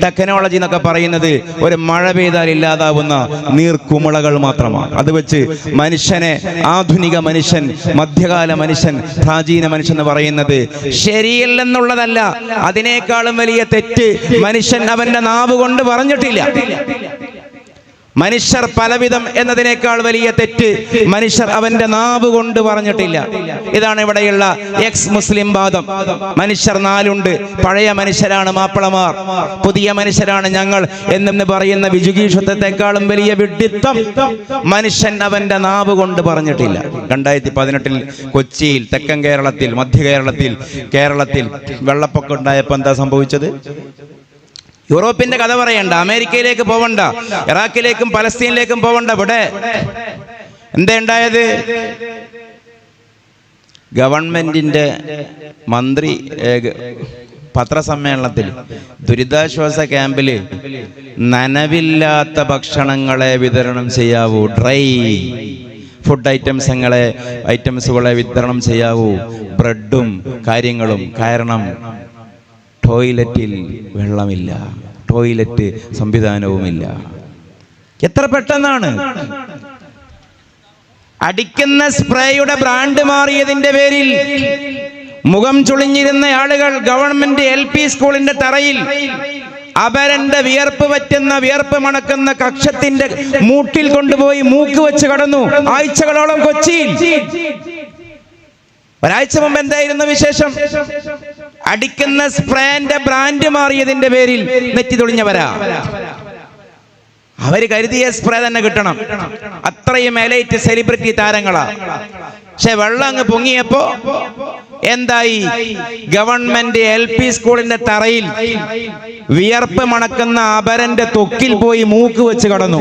Technology എന്നൊക്കെ പറയുന്നത് ഒരു മഴ പെയ്താൽ ഇല്ലാതാവുന്ന നീർക്കുമിളകൾ മാത്രമാണ്. അത് വെച്ച് മനുഷ്യനെ, ആധുനിക മനുഷ്യൻ, മധ്യകാല മനുഷ്യൻ, പ്രാചീന മനുഷ്യൻ എന്ന് പറയുന്നത് ശരിയല്ലെന്നുള്ളതല്ല. അതിനേക്കാളും വലിയ തെറ്റ് മനുഷ്യൻ അവന്റെ നാവ് കൊണ്ട് പറഞ്ഞിട്ടില്ല. മനുഷ്യർ പലവിധം എന്നതിനേക്കാൾ വലിയ തെറ്റ് മനുഷ്യർ അവന്റെ നാവ് കൊണ്ട് പറഞ്ഞിട്ടില്ല. ഇതാണ് ഇവിടെയുള്ള എക്സ് മുസ്ലിം വാദം. മനുഷ്യർ നാലുണ്ട്. പഴയ മനുഷ്യരാണ് മാപ്പിളമാർ, പുതിയ മനുഷ്യരാണ് ഞങ്ങൾ എന്നു പറയുന്ന വിജുഗീഷത്വത്തെക്കാളും വലിയ വിഡ്ഢിത്തം മനുഷ്യൻ അവന്റെ നാവ് കൊണ്ട് പറഞ്ഞിട്ടില്ല. 2018 കൊച്ചിയിൽ, തെക്കൻ കേരളത്തിൽ, മധ്യ കേരളത്തിൽ വെള്ളപ്പൊക്കം ഉണ്ടായപ്പോൾ എന്താ സംഭവിച്ചത്? യൂറോപ്പിന്റെ കഥ പറയണ്ട, അമേരിക്കയിലേക്ക് പോവണ്ട, ഇറാഖിലേക്കും പലസ്തീനിലേക്കും പോവണ്ട. ഇവിടെ എന്താ ഉണ്ടായത്? ഗവൺമെന്റിന്റെ മന്ത്രി പത്രസമ്മേളനത്തിൽ ദുരിതാശ്വാസ ക്യാമ്പില് നനവില്ലാത്ത ഭക്ഷണങ്ങളെ വിതരണം ചെയ്യാവൂ, ഡ്രൈ ഫുഡ് ഐറ്റംസുകളെ വിതരണം ചെയ്യാവൂ, ബ്രെഡും കാര്യങ്ങളും. കാരണം ടോയ്ലറ്റിൽ വെള്ളമില്ല, ടോയ്ലറ്റ് സംവിധാനവുമില്ല. എത്ര പെട്ടെന്നാണ്! അടിക്കുന്ന സ്പ്രേയുടെ ബ്രാൻഡ് മാറിയതിന്റെ പേരിൽ മുഖം ചുളിഞ്ഞിരുന്ന ആളുകൾ ഗവൺമെന്റ് LP സ്കൂളിന്റെ തറയിൽ അപരന്റെ വിയർപ്പ് പറ്റുന്ന, വിയർപ്പ് മണക്കുന്ന കക്ഷത്തിന്റെ മൂട്ടിൽ കൊണ്ടുപോയി മൂക്ക് വെച്ച് കടന്നു. ആഴ്ചകളോളം കൊച്ചിയിൽ. ഒരാഴ്ച മുമ്പ് എന്തായിരുന്നു വിശേഷം? അടിക്കുന്ന സ്പ്രേന്റെ ബ്രാൻഡ് മാറിയതിന്റെ പേരിൽ നെറ്റി തുളിഞ്ഞവരാ. അവര് കരുതിയ സ്പ്രേ തന്നെ കിട്ടണം. അത്രയും എലൈറ്റ് സെലിബ്രിറ്റി താരങ്ങളാ. പക്ഷെ വെള്ളം അങ്ങ് പൊങ്ങിയപ്പോ എന്തായി? ഗവൺമെന്റ് LP സ്കൂളിന്റെ തറയിൽ വിയർപ്പ് മണക്കുന്ന അപരന്റെ തൊക്കിൽ പോയി മൂക്ക് വെച്ച് കടന്നു.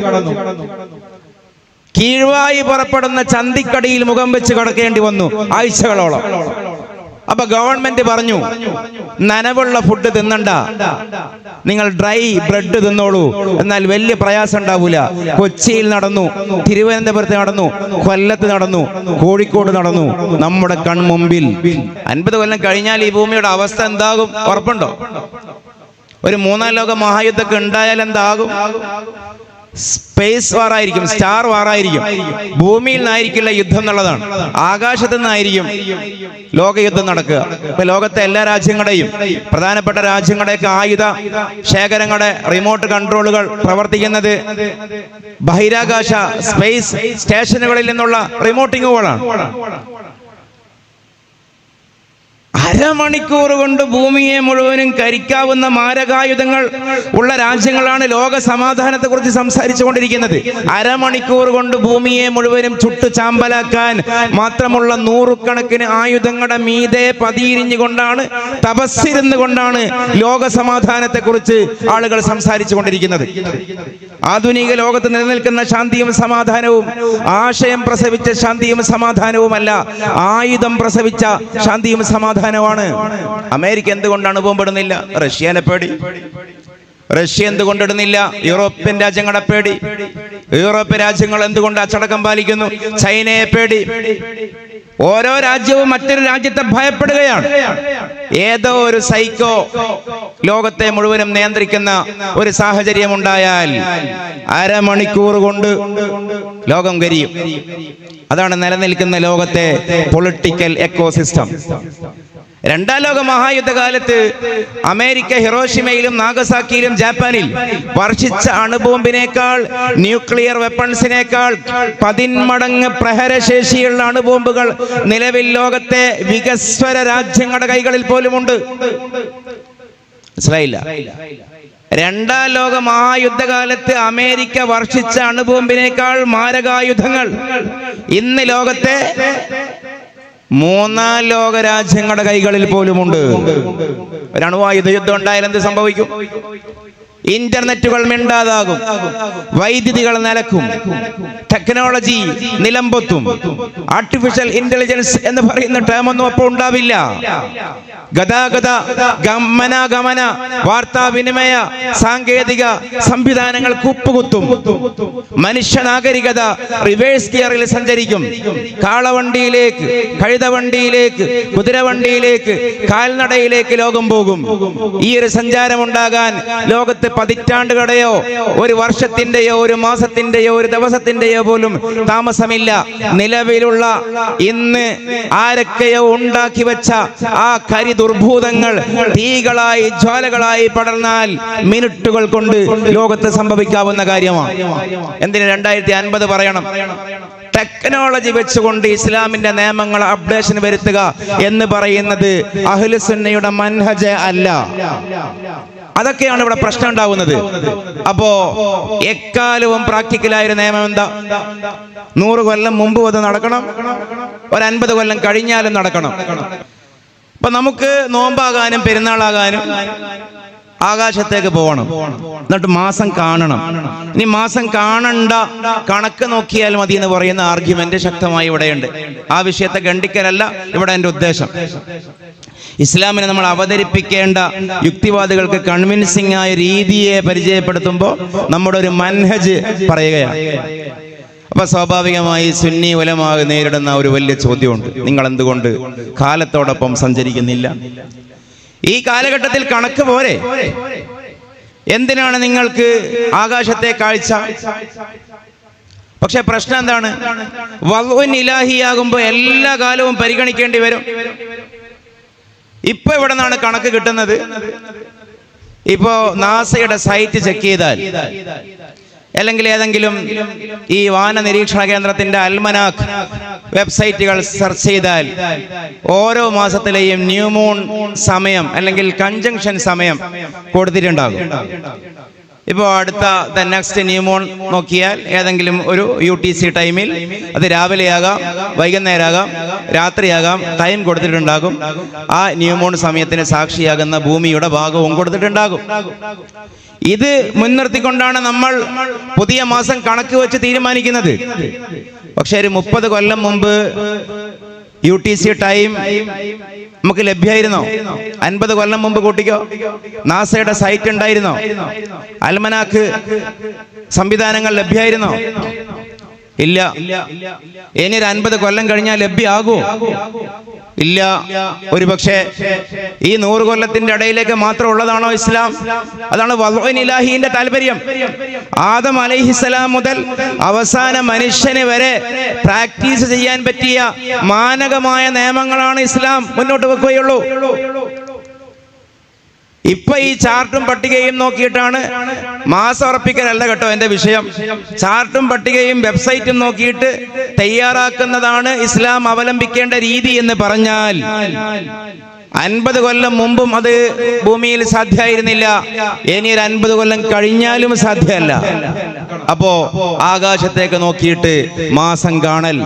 കീഴ്വായി പുറപ്പെടുന്ന ചന്തിക്കടിയിൽ മുഖം വെച്ച് കിടക്കേണ്ടി വന്നു ആഴ്ചകളോളം. അപ്പൊ ഗവൺമെന്റ് പറഞ്ഞു, നനവുള്ള ഫുഡ് തിന്നണ്ട, നിങ്ങൾ ഡ്രൈ ബ്രെഡ് തിന്നോളൂ, എന്നാൽ വലിയ പ്രയാസം ഉണ്ടാവൂല. കൊച്ചിയിൽ നടന്നു, തിരുവനന്തപുരത്ത് നടന്നു, കൊല്ലത്ത് നടന്നു, കോഴിക്കോട് നടന്നു. നമ്മുടെ കൺമുമ്പിൽ 50 കൊല്ലം കഴിഞ്ഞാൽ ഈ ഭൂമിയുടെ അവസ്ഥ എന്താകും ഉറപ്പുണ്ടോ? ഒരു 3ാം ലോക മഹായുദ്ധമൊക്കെ ഉണ്ടായാൽ എന്താകും? സ്പേസ് വാറായിരിക്കും, സ്റ്റാർ വാറായിരിക്കും. ഭൂമിയിൽ നിന്നായിരിക്കില്ല യുദ്ധം എന്നുള്ളതാണ്, ആകാശത്തു നിന്നായിരിക്കും ലോകയുദ്ധം നടക്കുക. ഇപ്പൊ ലോകത്തെ എല്ലാ രാജ്യങ്ങളുടെയും, പ്രധാനപ്പെട്ട രാജ്യങ്ങളുടെയൊക്കെ ആയുധ ശേഖരങ്ങളുടെ റിമോട്ട് കൺട്രോളുകൾ പ്രവർത്തിക്കുന്നത് ബഹിരാകാശ സ്പേസ് സ്റ്റേഷനുകളിൽ നിന്നുള്ള റിമോട്ടിങ്ങുകളാണ്. അരമണിക്കൂർ കൊണ്ട് ഭൂമിയെ മുഴുവനും കരിക്കാവുന്ന മാരകായുധങ്ങൾ ഉള്ള രാജ്യങ്ങളാണ് ലോക സമാധാനത്തെ കുറിച്ച് സംസാരിച്ചു കൊണ്ടിരിക്കുന്നത്. അരമണിക്കൂർ കൊണ്ട് ഭൂമിയെ മുഴുവനും ചുട്ടു ചാമ്പലാക്കാൻ മാത്രമുള്ള 100 കണക്കിന് ആയുധങ്ങളുടെ മീതെ പതിയിരിഞ്ഞുകൊണ്ടാണ്, തപസ്സിരുന്നു കൊണ്ടാണ് ലോക സമാധാനത്തെ കുറിച്ച് ആളുകൾ സംസാരിച്ചു കൊണ്ടിരിക്കുന്നത്. ആധുനിക ലോകത്ത് നിലനിൽക്കുന്ന ശാന്തിയും സമാധാനവും ആശയം പ്രസവിച്ച ശാന്തിയും സമാധാനവുമല്ല, ആയുധം പ്രസവിച്ച ശാന്തിയും സമാധാനമാണ്. അമേരിക്ക എന്തുകൊണ്ടാണ് ബോംബിടുന്നില്ല? റഷ്യനെ പേടി. റഷ്യ എന്തുകൊണ്ടിടുന്നില്ല? യൂറോപ്യൻ രാജ്യങ്ങളെ പേടി. യൂറോപ്യൻ രാജ്യങ്ങൾ എന്തുകൊണ്ട് അച്ചടക്കം പാലിക്കുന്നു? ചൈനയെ പേടി. ഓരോ രാജ്യവും മറ്റൊരു രാജ്യത്തെ ഭയപ്പെടുകയാണ്. ഏതോ ഒരു സൈക്കോ ലോകത്തെ മുഴുവനും നിയന്ത്രിക്കുന്ന ഒരു സാഹചര്യം ഉണ്ടായാൽ അരമണിക്കൂർ കൊണ്ട് ലോകം കരിയും. അതാണ് നിലനിൽക്കുന്ന ലോകത്തെ പൊളിറ്റിക്കൽ എക്കോസിസ്റ്റം. 2ാം ലോക മഹായുദ്ധകാലത്ത് അമേരിക്ക ഹിരോഷിമയിലും നാഗസാക്കിയിലും ജപ്പാനിൽ വർഷിച്ച അണുബോംബിനേക്കാൾ, ന്യൂക്ലിയർ വെപ്പൺസിനേക്കാൾ 10 മടങ്ങ് പ്രഹരശേഷിയുള്ള അണുബോംബുകൾ നിലവിൽ ലോകത്തെ വികസ്വര രാജ്യങ്ങളുടെ കൈകളിൽ പോലുമുണ്ട്. മനസ്സിലായില്ല? 2ാം ലോക മഹായുദ്ധകാലത്ത് അമേരിക്ക വർഷിച്ച അണുബോംബിനേക്കാൾ മാരകായുധങ്ങൾ ഇന്ന് ലോകത്തെ 3ാം ലോക രാജ്യങ്ങളുടെ കൈകളിൽ പോലുമുണ്ട്. ഒരു അണുവായുധ യുദ്ധം ഉണ്ടായാൽ എന്ത് സംഭവിക്കും? ഇന്റർനെറ്റുകൾ മിണ്ടാതാകും, വൈദ്യുതികൾ നിലക്കും, ടെക്നോളജി നിലമ്പൊത്തും, ആർട്ടിഫിഷ്യൽ ഇന്റലിജൻസ് എന്ന് പറയുന്ന ടേമൊന്നും അപ്പോൾ ഉണ്ടാവില്ല. ഗതാഗത ഗമനാഗമന വാർത്താവിനിമയ സാങ്കേതിക സംവിധാനങ്ങൾ കൂപ്പുകുത്തും. മനുഷ്യ നാഗരികത റിവേഴ്സ് ഗിയറിൽ സഞ്ചരിക്കും. കാളവണ്ടിയിലേക്ക്, കഴുതവണ്ടിയിലേക്ക്, കുതിരവണ്ടിയിലേക്ക്, കാൽനടയിലേക്ക് ലോകം പോകും. ഈ ഒരു സഞ്ചാരമുണ്ടാകാൻ ലോകത്ത് പതിറ്റാണ്ടുകളുടെയോ ഒരു വർഷത്തിന്റെയോ ഒരു മാസത്തിന്റെയോ ഒരു ദിവസത്തിന്റെയോ പോലും താമസമില്ല. നിലവിലുള്ള ഇന്ന് ആരൊക്കെയോ ഉണ്ടാക്കി വെച്ച ആ കരി ദുർഭൂതങ്ങൾ തീകളായി ജ്വാലകളായി പടർന്നാൽ മിനിറ്റുകൾ കൊണ്ട് ലോകത്ത് സംഭവിക്കാവുന്ന കാര്യമാണ്. എന്തിന് 2050 പറയണം? ടെക്നോളജി വെച്ചുകൊണ്ട് ഇസ്ലാമിന്റെ നിയമങ്ങൾ അപ്ഡേഷൻ വരുത്തുക എന്ന് പറയുന്നത് അഹ്ലുസുന്നയുടെ മൻഹജ് അല്ല. അതൊക്കെയാണ് ഇവിടെ പ്രശ്നം ഉണ്ടാവുന്നത്. അപ്പോ എക്കാലവും പ്രാക്ടിക്കലായ ഒരു നിയമം എന്താ? 100 കൊല്ലം മുമ്പ് അത് നടക്കണം, ഒരു 50 കൊല്ലം കഴിഞ്ഞാലും നടക്കണം. അപ്പൊ നമുക്ക് നോമ്പാകാനും പെരുന്നാളാകാനും ആകാശത്തേക്ക് പോകണം, എന്നിട്ട് മാസം കാണണം. ഇനി മാസം കാണണ്ട, കണക്ക് നോക്കിയാൽ മതി എന്ന് പറയുന്ന ആർഗ്യുമെന്റ് ശക്തമായി ഇവിടെയുണ്ട്. ആ വിഷയത്തെ ഖണ്ഡിക്കലല്ല ഇവിടെ എൻ്റെ ഉദ്ദേശം. ഇസ്ലാമിനെ നമ്മൾ അവതരിപ്പിക്കേണ്ട യുക്തിവാദികൾക്ക് കൺവിൻസിംഗ് ആയ രീതിയെ പരിചയപ്പെടുത്തുമ്പോൾ നമ്മുടെ ഒരു മൻഹജ് പറയുകയാണ്. അപ്പൊ സ്വാഭാവികമായി സുന്നി ഉലമാ നേരിടുന്ന ഒരു വലിയ ചോദ്യമുണ്ട്: നിങ്ങൾ എന്തുകൊണ്ട് കാലത്തോടൊപ്പം സഞ്ചരിക്കുന്നില്ല? ഈ കാലഘട്ടത്തിൽ കണക്ക് പോരെ? എന്തിനാണ് നിങ്ങൾക്ക് ആകാശത്തെ കാഴ്ച? പക്ഷെ പ്രശ്നം എന്താണ്? വൽഉൻ ഇലാഹിയാകുമ്പോൾ എല്ലാ കാലവും പരിഗണിക്കേണ്ടി വരും. ഇപ്പൊ ഇവിടെ നിന്നാണ് കണക്ക് കിട്ടുന്നത്. ഇപ്പോ നാസയുടെ സൈറ്റ് ചെക്ക് ചെയ്താൽ, അല്ലെങ്കിൽ ഏതെങ്കിലും ഈ വാന നിരീക്ഷണ കേന്ദ്രത്തിന്റെ അൽമനാഖ് വെബ്സൈറ്റുകൾ സെർച്ച് ചെയ്താൽ ഓരോ മാസത്തിലെയും ന്യൂമൂൺ സമയം അല്ലെങ്കിൽ കൺജങ്ഷൻ സമയം കൊടുത്തിട്ടുണ്ടാകും. ഇപ്പോൾ അടുത്ത നെക്സ്റ്റ് ന്യൂമൂൺ നോക്കിയാൽ ഏതെങ്കിലും ഒരു UTC ടൈമിൽ, അത് രാവിലെയാകാം, വൈകുന്നേരമാകാം, രാത്രിയാകാം, ടൈം കൊടുത്തിട്ടുണ്ടാകും. ആ ന്യൂമൂൺ സമയത്തിന് സാക്ഷിയാകുന്ന ഭൂമിയുടെ ഭാഗവും കൊടുത്തിട്ടുണ്ടാകും. ഇത് മുൻനിർത്തിക്കൊണ്ടാണ് നമ്മൾ പുതിയ മാസം കണക്ക് വെച്ച് തീരുമാനിക്കുന്നത്. പക്ഷെ ഒരു 30 കൊല്ലം മുമ്പ് UTC ടൈം നമുക്ക് ലഭ്യമായിരുന്നോ? 50 കൊല്ലം മുമ്പ് കൂട്ടിക്കോ. നാസയുടെ സൈറ്റ് ഉണ്ടായിരുന്നോ? അൽമനാക്ക് സംവിധാനങ്ങൾ ലഭ്യമായിരുന്നോ? ഇല്ല. ഇനി ഒരു 50 കൊല്ലം കഴിഞ്ഞാൽ ലഭ്യമാകൂ? ഇല്ല. ഒരുപക്ഷെ ഈ 100 കൊല്ലത്തിന്റെ ഇടയിലേക്ക് മാത്രം ഉള്ളതാണോ ഇസ്ലാം? അതാണ് വൽഉൻ ഇലാഹിന്റെ താല്പര്യം. ആദം അലൈഹിസ്സലാം മുതൽ അവസാന മനുഷ്യന് വരെ പ്രാക്ടീസ് ചെയ്യാൻ പറ്റിയ മാനകമായ നിയമങ്ങളാണ് ഇസ്ലാം മുന്നോട്ട് വെക്കുകയുള്ളൂ. ഇപ്പൊ ഈ ചാർട്ടും പട്ടികയും നോക്കിയിട്ടാണ്, മാസം ഉറപ്പിക്കലല്ല കേട്ടോ എന്റെ വിഷയം, ചാർട്ടും പട്ടികയും വെബ്സൈറ്റും നോക്കിയിട്ട് തയ്യാറാക്കുന്നതാണ് ഇസ്ലാം അവലംബിക്കേണ്ട രീതി എന്ന് പറഞ്ഞാൽ 50 കൊല്ലം മുമ്പും അത് ഭൂമിയിൽ സാധ്യമായിരുന്നില്ല. ഇനി ഒരു 50 കൊല്ലം കഴിഞ്ഞാലും സാധ്യമല്ല. അപ്പോ ആകാശത്തേക്ക് നോക്കിയിട്ട് മാസം കാണൽ.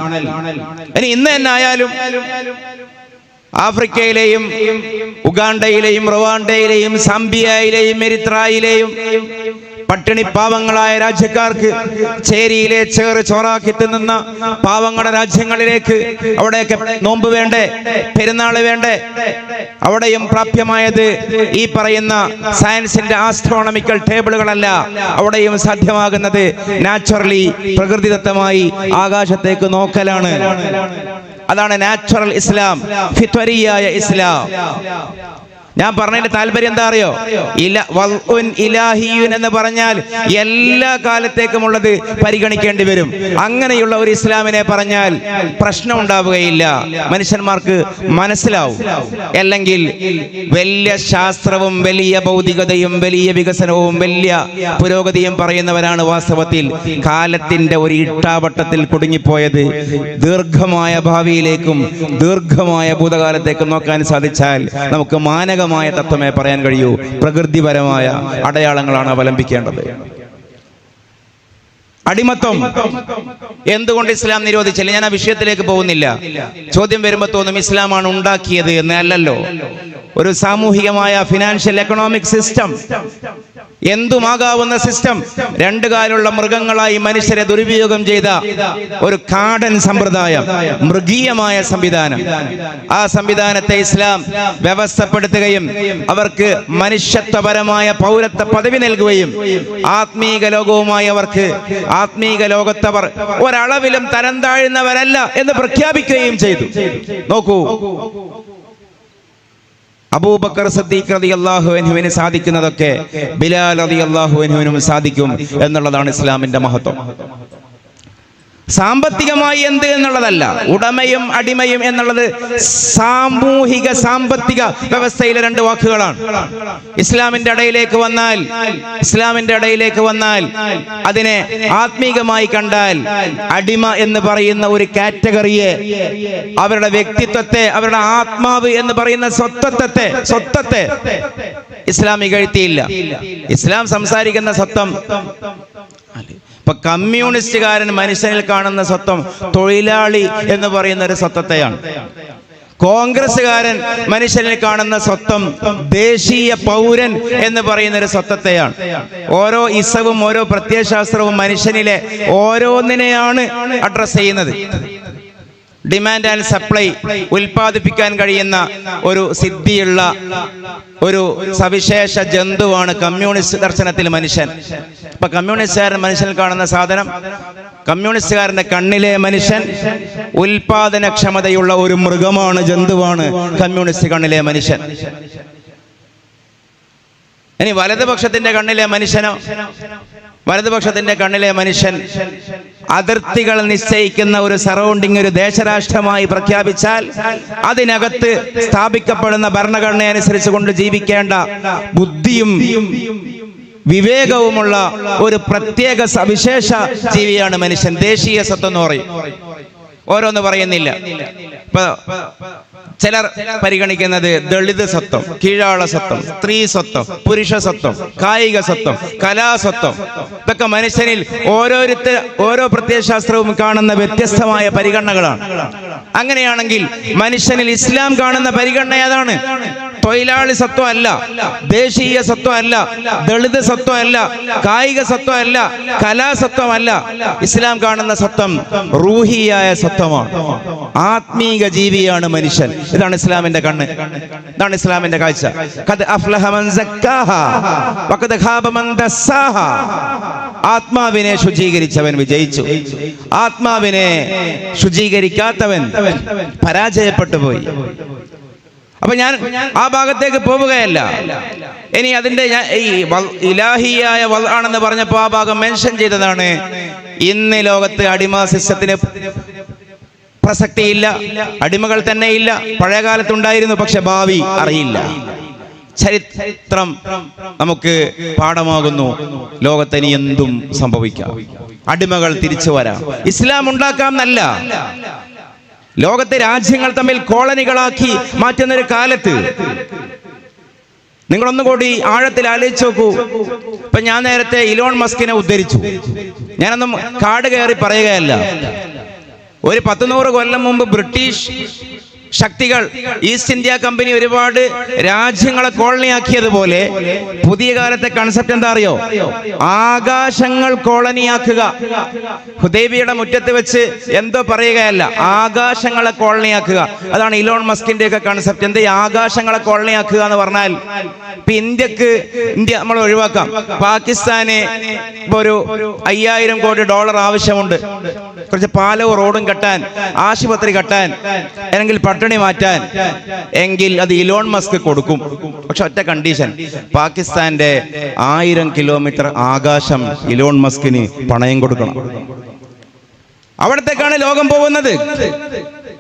ഇനി ഇന്ന് തന്നെ ആയാലും ആഫ്രിക്കയിലെയും ഉഗാണ്ടയിലെയും റുവാണ്ടയിലെയും സാംബിയയിലെയും എരിത്രായിലെയും പട്ടിണി പാവങ്ങളായ രാജ്യക്കാർക്ക് ചേരിയിലെ ചേറ് ചോറാക്കി തിന്നുന്ന പാവങ്ങളുടെ രാജ്യങ്ങളിലേക്ക് അവിടെയൊക്കെ നോമ്പ് വേണ്ടേ, പെരുന്നാൾ വേണ്ടേ? അവിടെയും പ്രാപ്യമായത് ഈ പറയുന്ന സയൻസിന്റെ ആസ്ട്രോണമിക്കൽ ടേബിളുകളല്ല. അവിടെയും സാധ്യമാകുന്നത് നാച്ചുറലി, പ്രകൃതിദത്തമായി ആകാശത്തേക്ക് നോക്കലാണ്. അതാണ് നാച്ചുറൽ ഇസ്ലാം, ഫിത്വരിയായ ഇസ്ലാം. ഞാൻ പറഞ്ഞതിന്റെ താല്പര്യം എന്താ അറിയോ? വൽഉൻ ഇലാഹിയുൻ എന്ന് പറഞ്ഞാൽ എല്ലാ കാലത്തേക്കുമുള്ളത് പരിഗണിക്കേണ്ടി വരും. അങ്ങനെയുള്ള ഒരു ഇസ്ലാമിനെ പറഞ്ഞാൽ പ്രശ്നം ഉണ്ടാവുകയില്ല, മനുഷ്യന്മാർക്ക് മനസ്സിലാവും. അല്ലെങ്കിൽ വലിയ ശാസ്ത്രവും വലിയ ഭൗതികതയും വലിയ വികസനവും വലിയ പുരോഗതിയും പറയുന്നവരാണ് വാസ്തവത്തിൽ കാലത്തിന്റെ ഒരു ഇട്ടാവട്ടത്തിൽ കുടുങ്ങിപ്പോയത്. ദീർഘമായ ഭാവിയിലേക്കും ദീർഘമായ ഭൂതകാലത്തേക്കും നോക്കാൻ സാധിച്ചാൽ നമുക്ക് മാനക തത്വമേ പറയാൻ കഴിയൂ. പ്രകൃതിപരമായ അടയാളങ്ങളാണ് അവലംബിക്കേണ്ടത്. അടിമത്വം എന്തുകൊണ്ട് ഇസ്ലാം നിരോധിച്ചില്ല? ഞാൻ ആ വിഷയത്തിലേക്ക് പോകുന്നില്ല. ചോദ്യം വരുമ്പോൾ തോന്നും ഇസ്ലാമാണ് ഉണ്ടാക്കിയത് എന്ന്. അല്ലല്ലോ. ഒരു സാമൂഹികമായ ഫിനാൻഷ്യൽ എക്കണോമിക് സിസ്റ്റം, എന്തുമാകാവുന്ന സിസ്റ്റം, രണ്ടു കാലുള്ള മൃഗങ്ങളായി മനുഷ്യരെ ദുരുപയോഗം ചെയ്ത ഒരു കാടൻ സമ്പ്രദായം, മൃഗീയമായ സംവിധാനം. ആ സംവിധാനത്തെ ഇസ്ലാം വ്യവസ്ഥപ്പെടുത്തുകയും അവർക്ക് മനുഷ്യത്വപരമായ പൗരത്വ പദവി നൽകുകയും ആത്മീക ലോകവുമായി അവർക്ക് ആത്മീക ലോകത്തവർ ഒരളവിലും തരം താഴുന്നവരല്ല എന്ന് പ്രഖ്യാപിക്കുകയും ചെയ്തു. നോക്കൂ, അബൂബക്കർ സിദ്ദീഖ് റളിയല്ലാഹു അൻഹുവിന് സാധിക്കുന്നതൊക്കെ ബിലാൽ റളിയല്ലാഹു അൻഹുവിനും സാധിക്കും എന്നുള്ളതാണ് ഇസ്ലാമിന്റെ മഹത്വം. സാമ്പത്തികമായി എന്ത് എന്നുള്ളതല്ല, ഉടമയും അടിമയും എന്നുള്ളത് സാമൂഹിക സാമ്പത്തിക വ്യവസ്ഥയിലെ രണ്ട് വാക്കുകളാണ്. ഇസ്ലാമിന്റെ ഇടയിലേക്ക് വന്നാൽ അതിനെ ആത്മീകമായി കണ്ടാൽ അടിമ എന്ന് പറയുന്ന ഒരു കാറ്റഗറിയെ, അവരുടെ വ്യക്തിത്വത്തെ, അവരുടെ ആത്മാവ് എന്ന് പറയുന്ന സ്വത്വത്തെ ഇസ്ലാം ഇകഴ്ത്തിയില്ല. ഇസ്ലാം സംസാരിക്കുന്ന സ്വത്വം, ഇപ്പൊ കമ്മ്യൂണിസ്റ്റുകാരൻ മനുഷ്യനിൽ കാണുന്ന സ്വത്വം തൊഴിലാളി എന്ന് പറയുന്ന ഒരു സ്വത്വത്തെയാണ്. കോൺഗ്രസ്സുകാരൻ മനുഷ്യനിൽ കാണുന്ന സ്വത്വം ദേശീയ പൗരൻ എന്ന് പറയുന്ന ഒരു സ്വത്വത്തെയാണ്. ഓരോ ഇസവും ഓരോ പ്രത്യയശാസ്ത്രവും മനുഷ്യനിലെ ഓരോന്നിനെയാണ് അഡ്രസ് ചെയ്യുന്നത്. ഡിമാൻഡ് ആൻഡ് സപ്ലൈ ഉൽപ്പാദിപ്പിക്കാൻ കഴിയുന്ന ഒരു സിദ്ധിയുള്ള ഒരു സവിശേഷ ജന്തുവാണ് കമ്മ്യൂണിസ്റ്റ് ദർശനത്തിൽ മനുഷ്യൻ. ഇപ്പൊ കമ്മ്യൂണിസ്റ്റുകാരൻ മനുഷ്യനിൽ കാണുന്ന സാധനം, കമ്മ്യൂണിസ്റ്റുകാരന്റെ കണ്ണിലെ മനുഷ്യൻ ഉൽപാദനക്ഷമതയുള്ള ഒരു മൃഗമാണ്, ജന്തുവാണ് കമ്മ്യൂണിസ്റ്റ് കണ്ണിലെ മനുഷ്യൻ. ഇനി വലതുപക്ഷത്തിന്റെ കണ്ണിലെ മനുഷ്യൻ അതിർത്തികൾ നിശ്ചയിക്കുന്ന ഒരു സറൗണ്ടിങ്, ഒരു ദേശരാഷ്ട്രമായി പ്രഖ്യാപിച്ചാൽ അതിനകത്ത് സ്ഥാപിക്കപ്പെടുന്ന ഭരണഘടന അനുസരിച്ച് കൊണ്ട് ജീവിക്കേണ്ട ബുദ്ധിയും വിവേകവുമുള്ള ഒരു പ്രത്യേക സവിശേഷ ജീവിയാണ് മനുഷ്യൻ. ദേശീയ സ്വത്വം എന്ന് പറയും. ഓരോന്ന് പറയുന്നില്ല. ഇപ്പൊ ചിലർ പരിഗണിക്കുന്നത് ദളിത് സ്വത്വം, കീഴാള സ്വത്വം, സ്ത്രീ സ്വത്വം, പുരുഷ സ്വത്വം, കായിക സ്വത്വം, കലാസ്വത്വം. ഇതൊക്കെ മനുഷ്യനിൽ ഓരോ പ്രത്യയശാസ്ത്രവും കാണുന്ന വ്യത്യസ്തമായ പരിഗണനകളാണ്. അങ്ങനെയാണെങ്കിൽ മനുഷ്യനിൽ ഇസ്ലാം കാണുന്ന പരിഗണന ഏതാണ്? തൊഴിലാളി സ്വത്വം അല്ല, ദേശീയ സ്വത്വം അല്ല, ദളിത് സ്വത്വം അല്ല, കായിക സ്വത്വം അല്ല, കലാസ്വത്വം അല്ല. ഇസ്ലാം കാണുന്ന സ്വത്വം റൂഹിയായ സ്വത്വമാണ്. ആത്മീക ജീവിയാണ് മനുഷ്യൻ. ഇതാണ് ഇസ്ലാമിന്റെ കണ്ണ്, ഇതാണ് ഇസ്ലാമിന്റെ കാഴ്ച. ഖദ് അഫ്ലഹ മൻ സക്കാഹാ വഖദ് ഖാബ മൻ ദസ്സാഹാ. ആത്മാവിനെ ശുചീകരിച്ചവൻ വിജയിച്ചു, ആത്മാവിനെ ശുചീകരിക്കാത്തവൻ പരാജയപ്പെട്ടു പോയി. അപ്പൊ ഞാൻ ആ ഭാഗത്തേക്ക് പോവുകയല്ല. ഇനി അതിന്റെ ഈ ഇലാഹിയായ ആണെന്ന് പറഞ്ഞപ്പോൾ ആ ഭാഗം മെൻഷൻ ചെയ്തതാണ്. ഇന്ന് ലോകത്ത് അടിമ സിസ്റ്റത്തിന് പ്രസക്തിയില്ല, അടിമകൾ തന്നെ ഇല്ല. പഴയകാലത്തുണ്ടായിരുന്നു, പക്ഷെ ഭാവി അറിയില്ല. ചരിത്രം നമുക്ക് പാഠമാകുന്നു. ലോകത്തിന് എന്തും സംഭവിക്കാം, അടിമകൾ തിരിച്ചു വരാം. ഇസ്ലാം ഉണ്ടാക്കാം എന്നല്ല, ലോകത്തെ രാജ്യങ്ങൾ തമ്മിൽ കോളനികളാക്കി മാറ്റുന്നൊരു കാലത്ത് നിങ്ങളൊന്നുകൂടി ആഴത്തിൽ ആലോചിച്ച് നോക്കൂ. ഇപ്പൊ ഞാൻ നേരത്തെ ഇലോൺ മസ്കിനെ ഉദ്ധരിച്ചു. ഞാനൊന്നും കാട് കയറി പറയുകയല്ല. ഒരു 100 കൊല്ലം മുമ്പ് ബ്രിട്ടീഷ് ശക്തികൾ, ഈസ്റ്റ് ഇന്ത്യ കമ്പനി ഒരുപാട് രാജ്യങ്ങളെ കോളനിയാക്കിയതുപോലെ പുതിയ കാലത്തെ കൺസെപ്റ്റ് എന്താ അറിയോ? ആകാശങ്ങൾ കോളനിയാക്കുക. ഹുദൈബിയുടെ മുറ്റത്ത് വെച്ച് എന്തോ പറയുകയല്ല, ആകാശങ്ങളെ കോളനിയാക്കുക. അതാണ് ഇലോൺ മസ്കിന്റെ ഒക്കെ കൺസെപ്റ്റ്. എന്ത് ആകാശങ്ങളെ കോളനിയാക്കുക എന്ന് പറഞ്ഞാൽ, ഇപ്പൊ ഇന്ത്യ നമ്മൾ ഒഴിവാക്കാം. പാകിസ്ഥാന് ഇപ്പൊ ഒരു $5000 കോടി ആവശ്യമുണ്ട്. കുറച്ച് പാലവും റോഡും കെട്ടാൻ, ആശുപത്രി കെട്ടാൻ, അല്ലെങ്കിൽ പട്ടിണി മാറ്റാൻ. എങ്കിൽ അത് ഇലോൺ മസ്ക് കൊടുക്കും. പക്ഷെ ഒറ്റ കണ്ടീഷൻ, പാകിസ്ഥാന്റെ 1000 കിലോമീറ്റർ ആകാശം ഇലോൺ മസ്കിന് പണയം കൊടുക്കണം. അവിടത്തേക്കാണ് ലോകം പോകുന്നത്.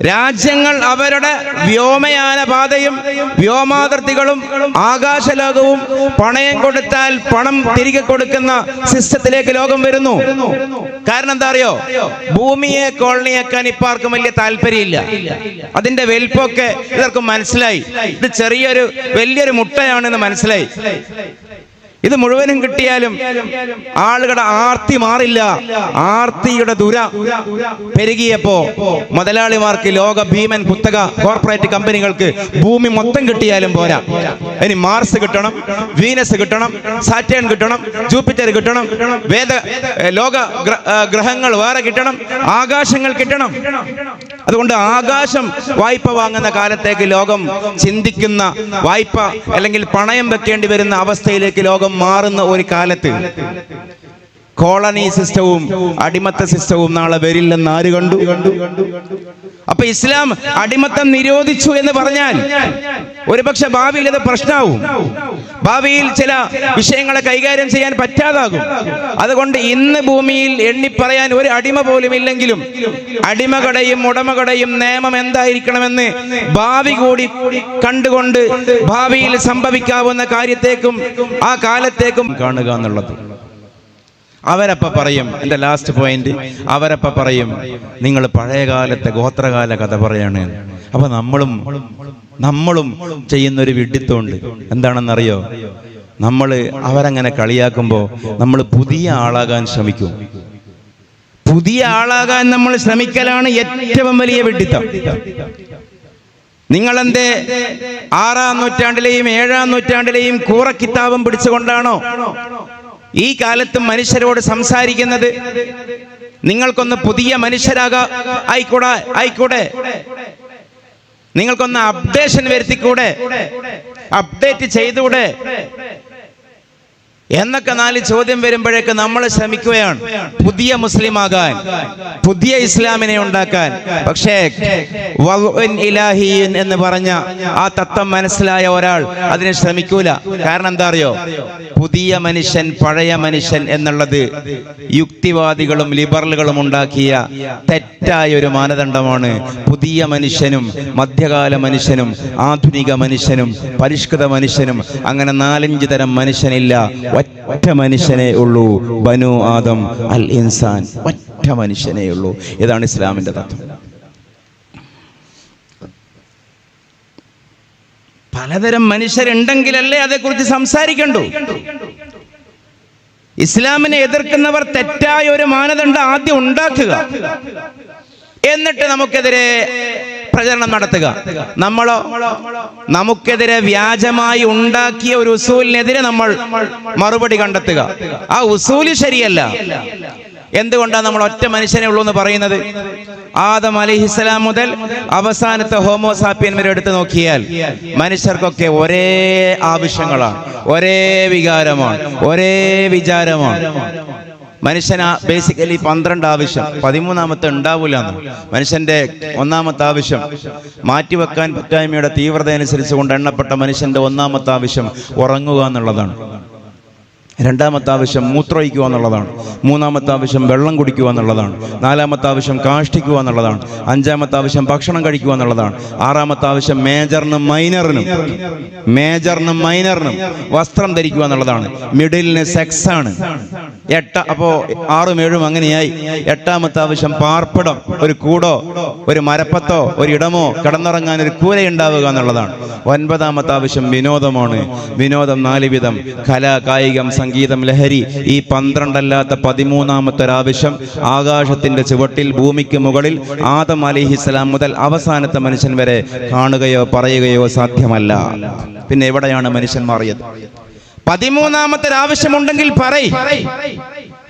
രാജ്യങ്ങൾ അവരുടെ വ്യോമയാന പാതയും വ്യോമാതിർത്തികളും ആകാശലോകവും പണയം കൊടുത്താൽ പണം തിരികെ കൊടുക്കുന്ന സിസ്റ്റത്തിലേക്ക് ലോകം വരുന്നു. കാരണം എന്താ അറിയോ? ഭൂമിയെ കോളനിയാക്കാൻ ഇപ്പൊ ആർക്കും വലിയ താല്പര്യമില്ല. അതിന്റെ വലിപ്പമൊക്കെ ഇവർക്ക് മനസ്സിലായി. ഇത് വലിയൊരു മുട്ടയാണെന്ന് മനസ്സിലായി. ഇത് മുഴുവനും കിട്ടിയാലും ആളുകളുടെ ആർത്തി മാറില്ല. ആർത്തിയുടെ ദുര പെരുകിയപ്പോ മുതലാളിമാർക്ക് ലോക ഭീമൻ കുത്തക കോർപ്പറേറ്റ് കമ്പനികൾക്ക് ഭൂമി മൊത്തം കിട്ടിയാലും പോരാ. ഇനി മാർസ് കിട്ടണം, വീനസ് കിട്ടണം, സാറ്റേൺ കിട്ടണം, ജൂപ്പിറ്റർ കിട്ടണം, ലോക ഗ്രഹങ്ങൾ വേറെ കിട്ടണം, ആകാശങ്ങൾ കിട്ടണം. അതുകൊണ്ട് ആകാശം വായ്പ വാങ്ങുന്ന കാലത്തേക്ക് ലോകം ചിന്തിക്കുന്ന, വായ്പ അല്ലെങ്കിൽ പണയം വെക്കേണ്ടി വരുന്ന അവസ്ഥയിലേക്ക് ലോകം മാറുന്ന ഒരു കാലത്ത് കോളനി സിസ്റ്റവും അടിമത്ത സിസ്റ്റവും നാളെ വരില്ലെന്ന് ആര് കണ്ടു? അപ്പൊ ഇസ്ലാം അടിമത്തം നിരോധിച്ചു എന്ന് പറഞ്ഞാൽ ഒരുപക്ഷെ ഭാവിയിൽ അത് പ്രശ്നമാവും. ഭാവിയിൽ ചില വിഷയങ്ങളെ കൈകാര്യം ചെയ്യാൻ പറ്റാതാകും. അതുകൊണ്ട് ഇന്ന് ഭൂമിയിൽ എണ്ണിപ്പറയാൻ ഒരു അടിമ പോലും ഇല്ലെങ്കിലും അടിമകളുടെയും ഉടമകളുടെയും നിയമം എന്തായിരിക്കണമെന്ന് ഭാവി കൂടി കണ്ടുകൊണ്ട് ഭാവിയിൽ സംഭവിക്കാവുന്ന കാര്യത്തേക്കും ആ കാലത്തേക്കും കാണുക എന്നുള്ളത്. അവരപ്പ പറയും, എൻ്റെ ലാസ്റ്റ് പോയിന്റ്, അവരപ്പ പറയും നിങ്ങൾ പഴയകാലത്തെ ഗോത്രകാല കഥ പറയാണ്. അപ്പൊ നമ്മളും ചെയ്യുന്നൊരു വിഡ്ഢിത്തമുണ്ട്. എന്താണെന്നറിയോ? അവരങ്ങനെ കളിയാക്കുമ്പോൾ നമ്മൾ പുതിയ ആളാകാൻ ശ്രമിക്കും. പുതിയ ആളാകാൻ നമ്മൾ ശ്രമിക്കലാണ് ഏറ്റവും വലിയ വിഡ്ഢിത്തം. നിങ്ങളെന്തേ 6-ാം നൂറ്റാണ്ടിലെയും 7-ാം നൂറ്റാണ്ടിലെയും കൂറക്കിത്താബും പിടിച്ചുകൊണ്ടാണോ ഈ കാലത്തും മനുഷ്യരോട് സംസാരിക്കുന്നത്? നിങ്ങൾക്കൊന്ന് പുതിയ ആയിക്കൂടെ, നിങ്ങൾക്കൊന്ന് അപ്ഡേഷൻ വരുത്തിക്കൂടെ, അപ്ഡേറ്റ് ചെയ്തൂടെ എന്നൊക്കെ 4 ചോദ്യം വരുമ്പോഴേക്ക് നമ്മൾ ശ്രമിക്കുകയാണ് പുതിയ മുസ്ലിം ആകാൻ, പുതിയ ഇസ്ലാമിനെ ഉണ്ടാക്കാൻ. പക്ഷേ ഇലാഹി എന്ന് പറഞ്ഞ ആ തത്വം മനസ്സിലായ ഒരാൾ അതിന് ശ്രമിക്കൂല. കാരണം എന്താ അറിയോ? പുതിയ മനുഷ്യൻ, പഴയ മനുഷ്യൻ എന്നുള്ളത് യുക്തിവാദികളും ലിബറലുകളും ഉണ്ടാക്കിയ തെറ്റായ ഒരു മാനദണ്ഡമാണ്. പുതിയ മനുഷ്യനും മധ്യകാല മനുഷ്യനും ആധുനിക മനുഷ്യനും പരിഷ്കൃത മനുഷ്യനും അങ്ങനെ 4-5 തരം മനുഷ്യനില്ല. ഒറ്റ മനുഷ്യനേ ഉള്ളൂ, ബനു ആദം അൽ ഇൻസാൻ. ഒറ്റ മനുഷ്യനേ ഉള്ളൂ. ഇതാണ് ഇസ്ലാമിന്റെ തത്വം. പലതരം മനുഷ്യരുണ്ടെങ്കിലല്ലേ അതേക്കുറിച്ച് സംസാരിക്കണ്ടു. ഇസ്ലാമിനെ എതിർക്കുന്നവർ തെറ്റായ ഒരു മാനദണ്ഡം ആദ്യം ഉണ്ടാക്കുക, എന്നിട്ട് നമുക്കെതിരെ പ്രചരണം നടത്തുക. നമ്മളോ നമുക്കെതിരെ വ്യാജമായി ഉണ്ടാക്കിയ ഒരു ഉസൂലിനെതിരെ നമ്മൾ മറുപടി കണ്ടെത്തുക. ആ ഉസൂല് ശരിയല്ല. എന്തുകൊണ്ടാണ് നമ്മൾ ഒറ്റ മനുഷ്യനെ ഉള്ളൂ എന്ന് പറയുന്നത്? ആദം അലൈഹിസ്സലാം മുതൽ അവസാനത്തെ ഹോമോസാപ്പിയൻ വരെ എടുത്തു നോക്കിയാൽ മനുഷ്യർക്കൊക്കെ ഒരേ ആവശ്യങ്ങളാണ്, ഒരേ വികാരമാണ്, ഒരേ വിചാരമാണ്. മനുഷ്യന് ബേസിക്കലി 12 ആവശ്യം, 13ാമത്തെ ഉണ്ടാവൂല. മനുഷ്യന്റെ 1ാമത്തെ ആവശ്യം മാറ്റിവെക്കാൻ പറ്റായ്മയുടെ തീവ്രത അനുസരിച്ച് കൊണ്ട് എണ്ണപ്പെട്ട മനുഷ്യന്റെ 1ാമത്തെ ആവശ്യം ഉറങ്ങുക എന്നുള്ളതാണ്. 2ാമത്തെ ആവശ്യം മൂത്രമൊഴിക്കുക എന്നുള്ളതാണ്. 3ാമത്തെ ആവശ്യം വെള്ളം കുടിക്കുക എന്നുള്ളതാണ്. 4ാമത്തെ ആവശ്യം കാഷ്ടിക്കുക എന്നുള്ളതാണ്. 5ാമത്തെ ആവശ്യം ഭക്ഷണം കഴിക്കുക എന്നുള്ളതാണ്. 6ാമത്തെ ആവശ്യം മേജറിനും മൈനറിനും വസ്ത്രം ധരിക്കുക എന്നുള്ളതാണ്. മിഡിലിന് സെക്സ് ആണ്. 8 അപ്പോ 6ഉം 7ഉം അങ്ങനെയായി. 8ാമത്തെ ആവശ്യം പാർപ്പിടം, ഒരു കൂടോ ഒരു മരപ്പത്തോ ഒരു ഇടമോ കിടന്നുറങ്ങാൻ ഒരു കൂരയുണ്ടാവുക എന്നുള്ളതാണ്. 9ാമത്തെ ആവശ്യം വിനോദമാണ്. വിനോദം 4 വിധം: കല, കായികം, സംഗീതം, ലഹരി. ഈ 12 അല്ലാത്ത 13ാമത്തെ ഒരാവശ്യം ആകാശത്തിന്റെ ചുവട്ടിൽ ഭൂമിക്ക് മുകളിൽ ആദം അലൈഹിസ്സലാം മുതൽ അവസാനത്തെ മനുഷ്യൻ വരെ കാണുകയോ പറയുകയോ സാധ്യമല്ല. പിന്നെ എവിടെയാണ് മനുഷ്യൻ മാറിയത്? 13ാമത്തെ ആവശ്യമുണ്ടെങ്കിൽ പറയ്.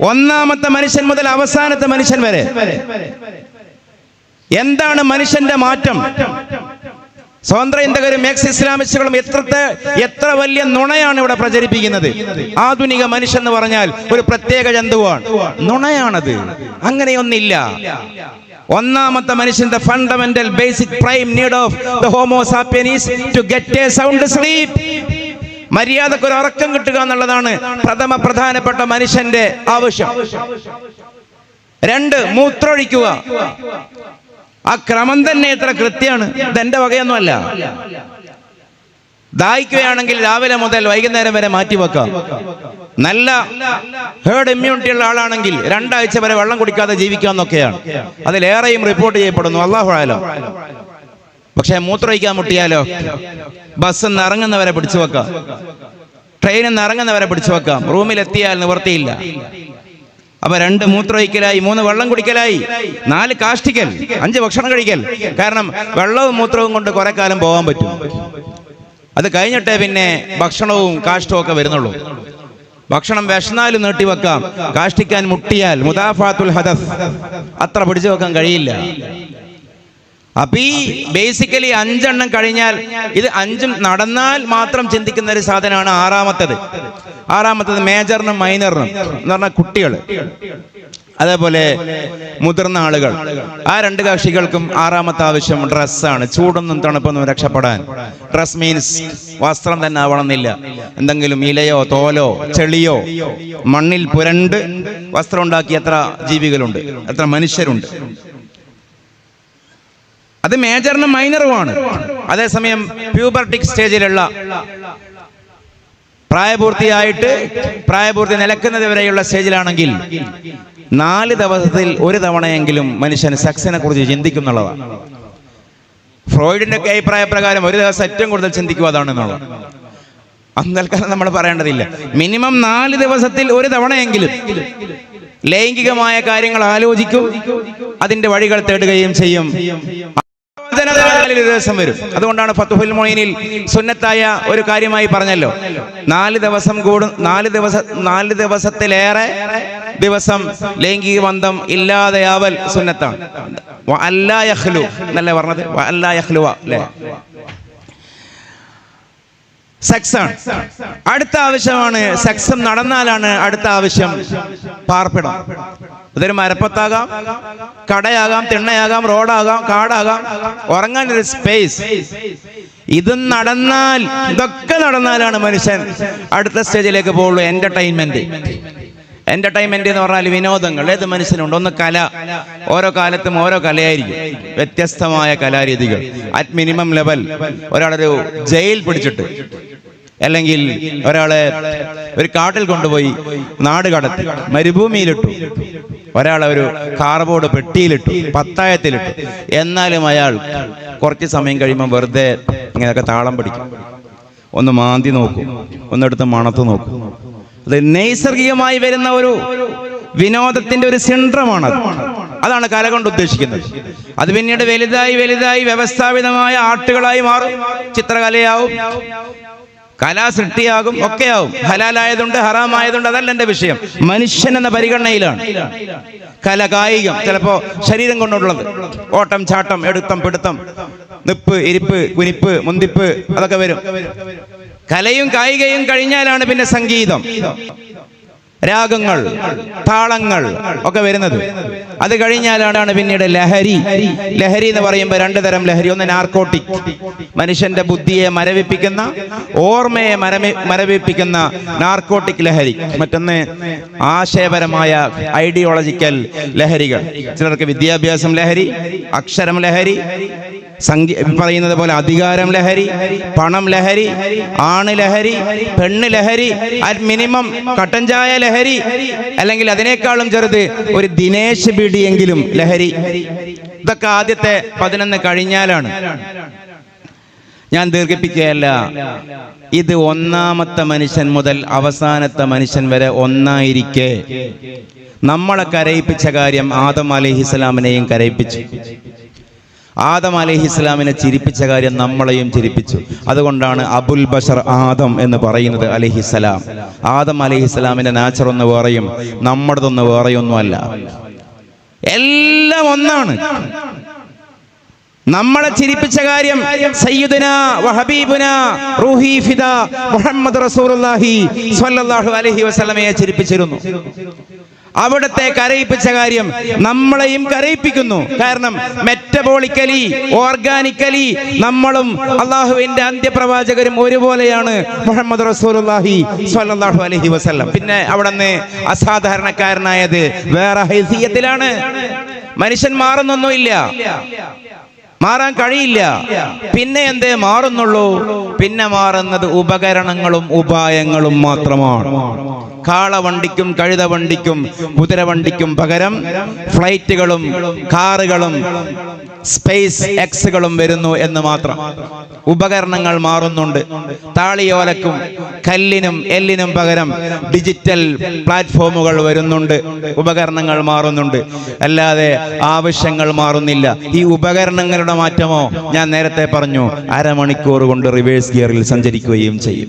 1ാമത്തെ മനുഷ്യൻ മുതൽ അവസാനത്തെ മനുഷ്യൻ വരെ എന്താണ് മനുഷ്യന്റെ മാറ്റം? സ്വതന്ത്ര ചിന്തകരും എക്സ് ഇസ്ലാമിസ്റ്റുകളും എത്ര വലിയ നുണയാണ് ഇവിടെ പ്രചരിപ്പിക്കുന്നത്. ആധുനിക മനുഷ്യൻ എന്ന് പറഞ്ഞാൽ ഒരു പ്രത്യേക ജന്തുവാണ്. നുണയാണത്. അങ്ങനെയൊന്നില്ല. 1ാമത്തെ മനുഷ്യന്റെ fundamental basic prime need of the homo sapien is to get a sound sleep. മര്യാദക്ക് ഒരു ഉറക്കം കിട്ടുക എന്നുള്ളതാണ് പ്രധാനപ്പെട്ട മനുഷ്യന്റെ ആവശ്യം. 2 മൂത്രമൊഴിക്കുക. ആ ക്രമം തന്നെ എത്ര കൃത്യമാണ്. ഇതെന്റെ വകയൊന്നുമല്ല. ദാഹിക്കുകയാണെങ്കിൽ രാവിലെ മുതൽ വൈകുന്നേരം വരെ മാറ്റിവെക്കാം. നല്ല ഹേർഡ് ഇമ്മ്യൂണിറ്റി ഉള്ള ആളാണെങ്കിൽ 2 ആഴ്ച വരെ വെള്ളം കുടിക്കാതെ ജീവിക്കാമെന്നൊക്കെയാണ്. അതിലേറെയും റിപ്പോർട്ട് ചെയ്യപ്പെടുന്നു. അല്ലാഹു അഅലം. പക്ഷെ മൂത്രമൊഴിക്കാൻ മുട്ടിയാലോ ബസ് ഇറങ്ങുന്നവരെ പിടിച്ചു വെക്കാം. ട്രെയിനിൽ നിന്ന് ഇറങ്ങുന്നവരെ പിടിച്ചു വെക്കാം, റൂമിലെത്തിയാൽ നിവർത്തിയില്ല. അപ്പൊ 2 മൂത്രമൊഴിക്കലായി, 3 വെള്ളം കുടിക്കലായി, 4 കാഷ്ടിക്കൽ, 5 ഭക്ഷണം കഴിക്കൽ. കാരണം വെള്ളവും മൂത്രവും കൊണ്ട് കുറെ കാലം പോകാൻ പറ്റും. അത് കഴിഞ്ഞിട്ടേ പിന്നെ ഭക്ഷണവും കാഷ്ടവും ഒക്കെ വരുന്നുള്ളൂ. ഭക്ഷണം വിശന്നാലും നീട്ടിവെക്കാം, കാഷ്ടിക്കാൻ മുട്ടിയാൽ മുദാഫാത്തുൽ ഹദസ് അത്ര പിടിച്ചു വെക്കാൻ കഴിയില്ല. അപ്പൊ ഈ ബേസിക്കലി 5 എണ്ണം കഴിഞ്ഞാൽ ഇത് 5ഉം നടന്നാൽ മാത്രം ചിന്തിക്കുന്ന ഒരു സാധനമാണ് ആറാമത്തത് മേജറിനും മൈനറിനും എന്ന് പറഞ്ഞാൽ കുട്ടികൾ, അതേപോലെ മുതിർന്ന ആളുകൾ. ആ 2 കക്ഷികൾക്കും 6ാമത്തെ ആവശ്യം ഡ്രസ്സാണ്. ചൂടൊന്നും തണുപ്പൊന്നും രക്ഷപ്പെടാൻ. ഡ്രസ് മീൻസ് വസ്ത്രം തന്നെ ആവണമെന്നില്ല, എന്തെങ്കിലും ഇലയോ തോലോ ചെളിയോ മണ്ണിൽ പുരണ്ട് വസ്ത്രം ഉണ്ടാക്കി എത്ര ജീവികളുണ്ട്, എത്ര മനുഷ്യരുണ്ട്. അത് മേജറിനും മൈനറുമാണ്. അതേസമയം പ്യൂബർട്ടിക് സ്റ്റേജിലുള്ള പ്രായപൂർത്തി നിലക്കുന്നത് വരെയുള്ള സ്റ്റേജിലാണെങ്കിൽ 4 ദിവസത്തിൽ 1 തവണയെങ്കിലും മനുഷ്യൻ സെക്സിനെ കുറിച്ച് ചിന്തിക്കുന്നുള്ളതാണ്. ഫ്രോയിഡിന്റെ ഒക്കെ അഭിപ്രായ പ്രകാരം 1 ദിവസം ഏറ്റവും കൂടുതൽ ചിന്തിക്കുക അതാണെന്നുള്ളത്. അന്നൽക്കാലം നമ്മൾ പറയേണ്ടതില്ല. മിനിമം 4 ദിവസത്തിൽ 1 തവണയെങ്കിലും ലൈംഗികമായ കാര്യങ്ങൾ ആലോചിക്കും, അതിന്റെ വഴികൾ തേടുകയും ചെയ്യും. ദിവസം വരും. അതുകൊണ്ടാണ് ഫത്ഹുൽ മുഈനിൽ സുന്നത്തായ ഒരു കാര്യമായി പറഞ്ഞല്ലോ, 4 ദിവസം കൂടും, 4 ദിവസത്തിലേറെ ദിവസം ലൈംഗിക ബന്ധം ഇല്ലാതെയാവൽ സുന്നത്താണ്. വഅല്ലാ യഖ്ലു എന്നല്ലേ പറഞ്ഞത്? വഅല്ലാ യഖ്ലുവ അല്ലേ? സെക്സാണ് അടുത്ത ആവശ്യമാണ്. സെക്സും നടന്നാലാണ് അടുത്ത ആവശ്യം പാർപ്പിടം. ഇതൊരു മരപ്പത്താകാം, കടയാകാം, തിണ്ണയാകാം, റോഡാകാം, കാടാകാം, ഉറങ്ങാൻ ഒരു സ്പേസ്. ഇതൊക്കെ നടന്നാലാണ് മനുഷ്യൻ അടുത്ത സ്റ്റേജിലേക്ക് പോകുള്ളൂ. എന്റർടൈൻമെന്റ് എന്ന് പറഞ്ഞാൽ വിനോദങ്ങൾ ഏത് മനുഷ്യനുണ്ട്. ഒന്ന് കല, ഓരോ കാലത്തും ഓരോ കലയായിരിക്കും, വ്യത്യസ്തമായ കലാരീതികൾ. അറ്റ് മിനിമം ലെവൽ ഒരാളൊരു ജയിൽ പിടിച്ചിട്ട്, അല്ലെങ്കിൽ ഒരാളെ ഒരു കാട്ടിൽ കൊണ്ടുപോയി നാട് കടത്തി മരുഭൂമിയിലിട്ടു, ഒരാളെ ഒരു കാർബോർഡ് പെട്ടിയിലിട്ടു, പത്തായത്തിലിട്ടു, എന്നാലും അയാൾ കുറച്ച് സമയം കഴിയുമ്പോൾ വെറുതെ ഇങ്ങനെയൊക്കെ താളം പിടിക്കും, ഒന്ന് മാന്തി നോക്കും, ഒന്നെടുത്ത് മണത്ത് നോക്കും. അത് നൈസർഗികമായി വരുന്ന ഒരു വിനോദത്തിന്റെ ഒരു സിൻഡ്രമാണ്. അതാണ് കല കൊണ്ട് ഉദ്ദേശിക്കുന്നത്. അത് പിന്നീട് വലുതായി വ്യവസ്ഥാപിതമായ ആർട്ടുകളായി മാറും, ചിത്രകലയാവും, കലാസൃഷ്ടിയാകും, ഒക്കെയാവും. ഹലാലായതുണ്ട്, ഹറാമായതുണ്ട്, അതല്ല എന്റെ വിഷയം. മനുഷ്യൻ എന്ന പരിഗണനയിലാണ് കല. കായികം ചിലപ്പോ ശരീരം കൊണ്ടുള്ളത്, ഓട്ടം, ചാട്ടം, എടുത്തം, പിടുത്തം, നിപ്പ്, ഇരിപ്പ്, കുനിപ്പ്, മുന്തിപ്പ്, അതൊക്കെ വരും. കലയും കായികയും കഴിഞ്ഞാലാണ് പിന്നെ സംഗീതം, രാഗങ്ങൾ, താളങ്ങൾ ഒക്കെ വരുന്നത്. അത് കഴിഞ്ഞാലാണ് പിന്നീട് ലഹരി. ലഹരി എന്ന് പറയുമ്പോൾ 2 തരം ലഹരി. ഒന്ന് നാർക്കോട്ടിക്, മനുഷ്യന്റെ ബുദ്ധിയെ മരവിപ്പിക്കുന്ന, ഓർമ്മയെ മരവിപ്പിക്കുന്ന നാർക്കോട്ടിക് ലഹരി. മറ്റൊന്ന് ആശയപരമായ ഐഡിയോളജിക്കൽ ലഹരികൾ. ചിലർക്ക് വിദ്യാഭ്യാസം ലഹരി, അക്ഷരം ലഹരി, പറയുന്നത് പോലെ അധികാരം ലഹരി, പണം ലഹരി, ആണ് ലഹരി, പെണ്ണ് ലഹരി, അറ്റ് മിനിമം കട്ടൻ ചായ ലഹരി, അല്ലെങ്കിൽ അതിനേക്കാളും ചെറുത് ഒരു ദിനേശ് ബീഡിയെങ്കിലും ലഹരി. ഇതൊക്കെ ആദ്യത്തെ 11 കഴിഞ്ഞാലാണ്. ഞാൻ ദീർഘിപ്പിക്കുകയല്ല, ഇത് 1ാമത്തെ മനുഷ്യൻ മുതൽ അവസാനത്തെ മനുഷ്യൻ വരെ ഒന്നായിരിക്കെ നമ്മളെ കരയിപ്പിച്ച കാര്യം ആദം അലൈഹിസ്സലാമിനെയും കരയിപ്പിച്ചു. ആദം അലൈഹിസ്സലാമിനെ ചിരിപ്പിച്ച കാര്യം നമ്മളെയും ചിരിപ്പിച്ചു. അതുകൊണ്ടാണ് അബുൽ ബഷർ ആദം എന്ന് പറയുന്നത് അലൈഹിസ്സലാം. ആദം അലൈഹിസ്സലാമിന്റെ നാച്ചർ ഒന്ന് വേറെയും നമ്മുടേതൊന്ന് വേറെയൊന്നുമല്ല, എല്ലാം ഒന്നാണ്. നമ്മളെ ചിരിപ്പിച്ച കാര്യം സയ്യിദുനാ വഹബീബുനാ റൂഹി ഫിദാ മുഹമ്മദ് റസൂലുള്ളാഹി സ്വല്ലല്ലാഹു അലൈഹി വസല്ലമയെ ചിരിപ്പിച്ചിരുന്നു. അവിടത്തെ കരയിപ്പിച്ച കാര്യം നമ്മളെയും കരയിപ്പിക്കുന്നു. കാരണം മെറ്റബോളിക്കലി, ഓർഗാനിക്കലി നമ്മളും അള്ളാഹുവിന്റെ അന്ത്യപ്രവാചകരും ഒരുപോലെയാണ് മുഹമ്മദ് റസൂലുള്ളാഹി സ്വല്ലല്ലാഹു അലൈഹി വസല്ലം. പിന്നെ അവിടുന്ന് അസാധാരണക്കാരനായത് വേറെ ഹൈസിയത്തിലാണ്. മനുഷ്യൻ മാറുന്നൊന്നുമില്ല, മാറാൻ കഴിയില്ല. പിന്നെ എന്തേ മാറുന്നുള്ളൂ? പിന്നെ മാറുന്നത് ഉപകരണങ്ങളും ഉപായങ്ങളും മാത്രമാണ്. കാളവണ്ടിക്കും കഴുതവണ്ടിക്കും കുതിരവണ്ടിക്കും പകരം ഫ്ലൈറ്റുകളും കാറുകളും സ്പേസ് എക്സുകളും വരുന്നു എന്ന് മാത്രം. ഉപകരണങ്ങൾ മാറുന്നുണ്ട്. താളിയോലക്കും കല്ലിനും എല്ലിനും പകരം ഡിജിറ്റൽ പ്ലാറ്റ്ഫോമുകൾ വരുന്നുണ്ട്. ഉപകരണങ്ങൾ മാറുന്നുണ്ട്, അല്ലാതെ ആവശ്യങ്ങൾ മാറുന്നില്ല. ഈ ഉപകരണങ്ങളുടെ മാറ്റമോ ഞാൻ നേരത്തെ പറഞ്ഞു, അരമണിക്കൂർ കൊണ്ട് റിവേഴ്സ് ഗിയറിൽ സഞ്ചരിക്കുകയും ചെയ്യും.